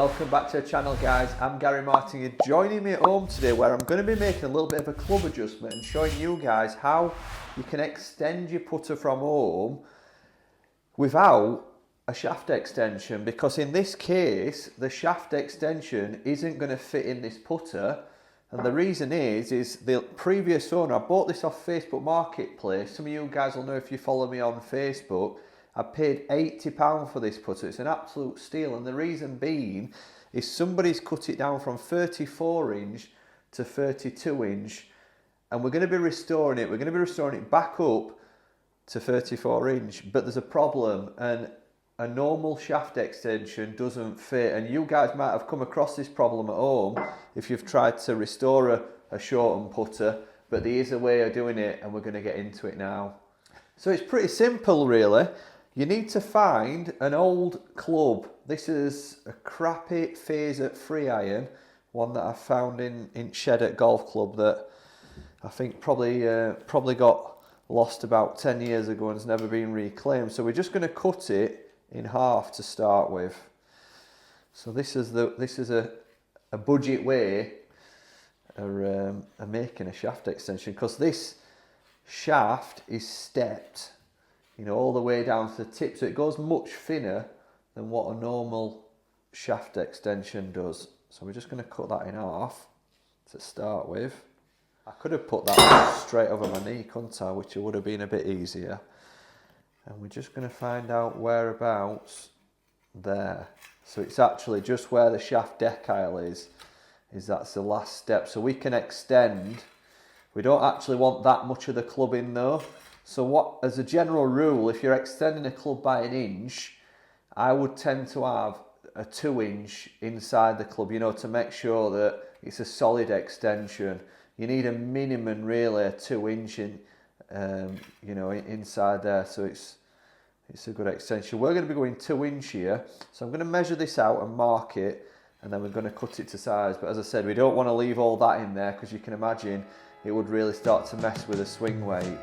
Welcome back to the channel, guys. I'm Gary Martin. You're joining me at home today where I'm going to be making a little bit of a club adjustment and showing you guys how you can extend your putter from home without a shaft extension, because in this case the shaft extension isn't going to fit in this putter, and the reason is the previous owner, I bought this off Facebook Marketplace. Some of you guys will know if you follow me on Facebook. I paid £80 for this putter. It's an absolute steal, and the reason being is somebody's cut it down from 34 inch to 32 inch, and we're going to be restoring it. We're going to be restoring it back up to 34 inch, but there's a problem, and a normal shaft extension doesn't fit. And you guys might have come across this problem at home if you've tried to restore a shortened putter, but there is a way of doing it, and we're going to get into it now. So it's pretty simple, really. You need to find an old club. This is a crappy phaser free iron, one that I found in shed at golf club that I think probably got lost about 10 years ago and has never been reclaimed. So we're just going to cut it in half to start with. So this is a budget way of making a shaft extension, because this shaft is stepped, you know, all the way down to the tip, so it goes much thinner than what a normal shaft extension does. So we're just going to cut that in half to start with. I could have put that straight over my knee, couldn't I, which would have been a bit easier. And we're just going to find out whereabouts there. So it's actually just where the shaft decile is that's the last step. So we can extend. We don't actually want that much of the club in though. So as a general rule, if you're extending a club by 1 inch, I would tend to have a 2 inch inside the club, you know, to make sure that it's a solid extension. You need a minimum, really, a 2 inch in, you know, inside there, so it's a good extension. We're going to be going 2 inch here, so I'm going to measure this out and mark it, and then we're going to cut it to size. But as I said, we don't want to leave all that in there, because you can imagine it would really start to mess with the swing weight.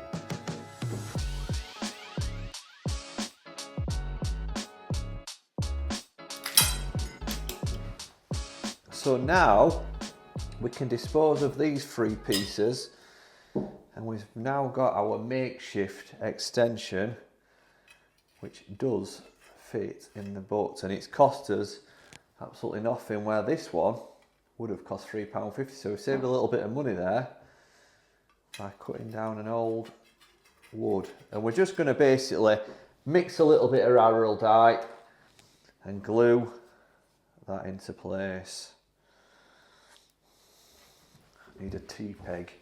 So now we can dispose of these 3 pieces, and we've now got our makeshift extension, which does fit in the butt, and it's cost us absolutely nothing, where this one would have cost £3.50. So we saved a little bit of money there by cutting down an old wood. And we're just going to basically mix a little bit of aril dye and glue that into place. Need a T-peg.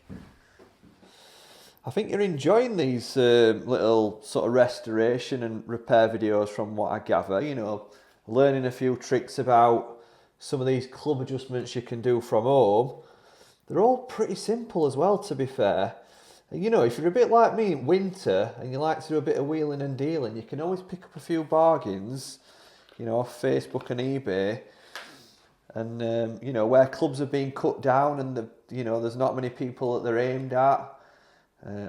I think you're enjoying these little sort of restoration and repair videos from what I gather, you know, learning a few tricks about some of these club adjustments you can do from home. They're all pretty simple as well, to be fair. You know, if you're a bit like me in winter and you like to do a bit of wheeling and dealing, you can always pick up a few bargains, you know, off Facebook and eBay. And, you know, where clubs have been cut down and, you know, there's not many people that they're aimed at,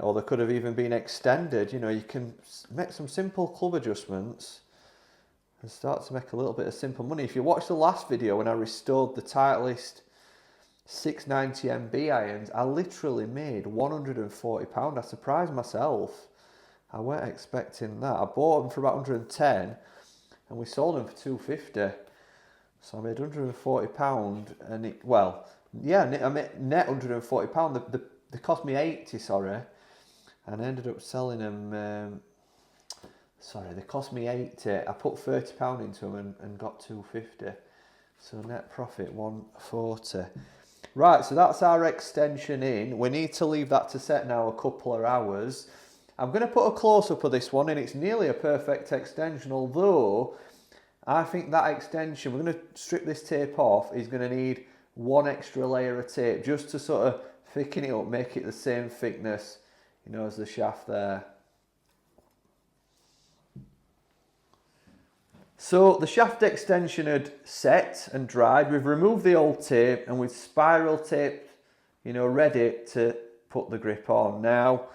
or they could have even been extended. You know, you can make some simple club adjustments and start to make a little bit of simple money. If you watched the last video when I restored the Titleist 690 MB irons, I literally made £140. I surprised myself. I weren't expecting that. I bought them for about 110 and we sold them for 250. So I made £140, and it, well, yeah, I made net £140. They cost me 80, sorry, and I ended up selling them. Sorry, they cost me 80. I put £30 into them and got 250. So net profit 140. Right, so that's our extension in. We need to leave that to set now a couple of hours. I'm going to put a close-up of this one, and it's nearly a perfect extension, although I think that extension, we're going to strip this tape off, is going to need 1 extra layer of tape just to sort of thicken it up, make it the same thickness, you know, as the shaft there. So the shaft extension had set and dried. We've removed the old tape and we've spiral taped, you know, ready to put the grip on. Now,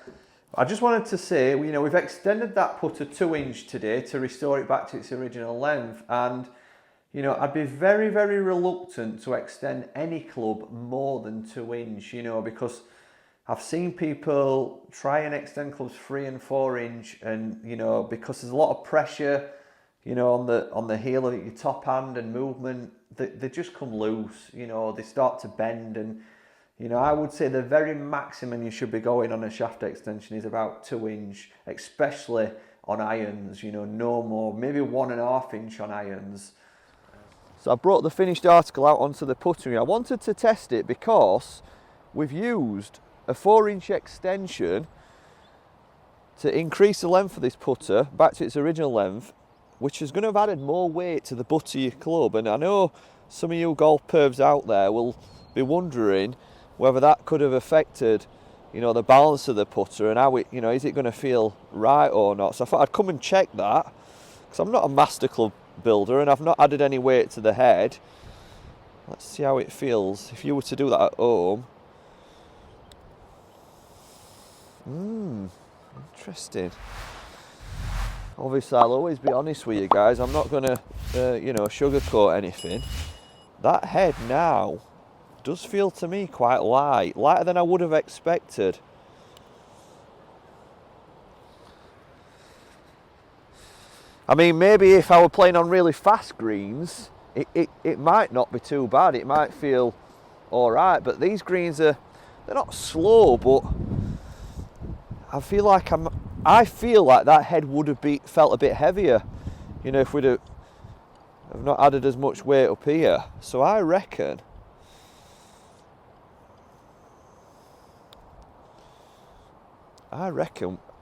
I just wanted to say, you know, we've extended that putter 2 inch today to restore it back to its original length, and You know, I'd be very, very reluctant to extend any club more than 2 inch, you know, because I've seen people try and extend clubs 3 and 4 inch, and you know, because there's a lot of pressure, you know, on the heel of your top hand and movement, they just come loose, you know, they start to bend. And you know, I would say the very maximum you should be going on a shaft extension is about 2 inch, especially on irons, you know, no more, maybe 1.5 inch on irons. So I brought the finished article out onto the putter. I wanted to test it because we've used a 4 inch extension to increase the length of this putter back to its original length, which is going to have added more weight to the butt of your club. And I know some of you golf pervs out there will be wondering whether that could have affected, you know, the balance of the putter and how it, you know, is it going to feel right or not. So I thought I'd come and check that, because I'm not a master club builder and I've not added any weight to the head. Let's see how it feels if you were to do that at home. Interesting. Obviously, I'll always be honest with you guys. I'm not going to, you know, sugarcoat anything. That head now does feel to me quite light, lighter than I would have expected. I mean, maybe if I were playing on really fast greens, it might not be too bad. It might feel all right. But these greens they're not slow, but I feel like that head would have felt a bit heavier, you know, if we'd have not added as much weight up here. So I reckon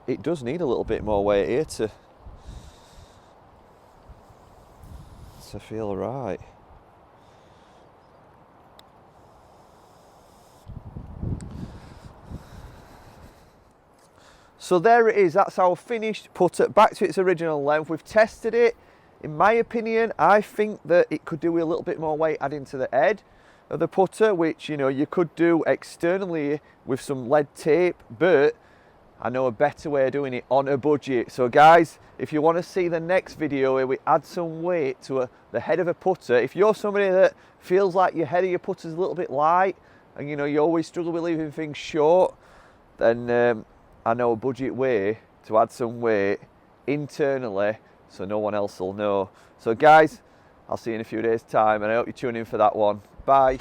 it does need a little bit more weight here to feel right. So there it is, that's our finished putter back to its original length. We've tested it. In my opinion, I think that it could do with a little bit more weight adding to the head of the putter, which, you know, you could do externally with some lead tape, but I know a better way of doing it on a budget. So guys, if you want to see the next video where we add some weight to the head of a putter, if you're somebody that feels like your head of your putter is a little bit light and you know you always struggle with leaving things short, then I know a budget way to add some weight internally so no one else will know. So guys, I'll see you in a few days time and I hope you tune in for that one. Bye.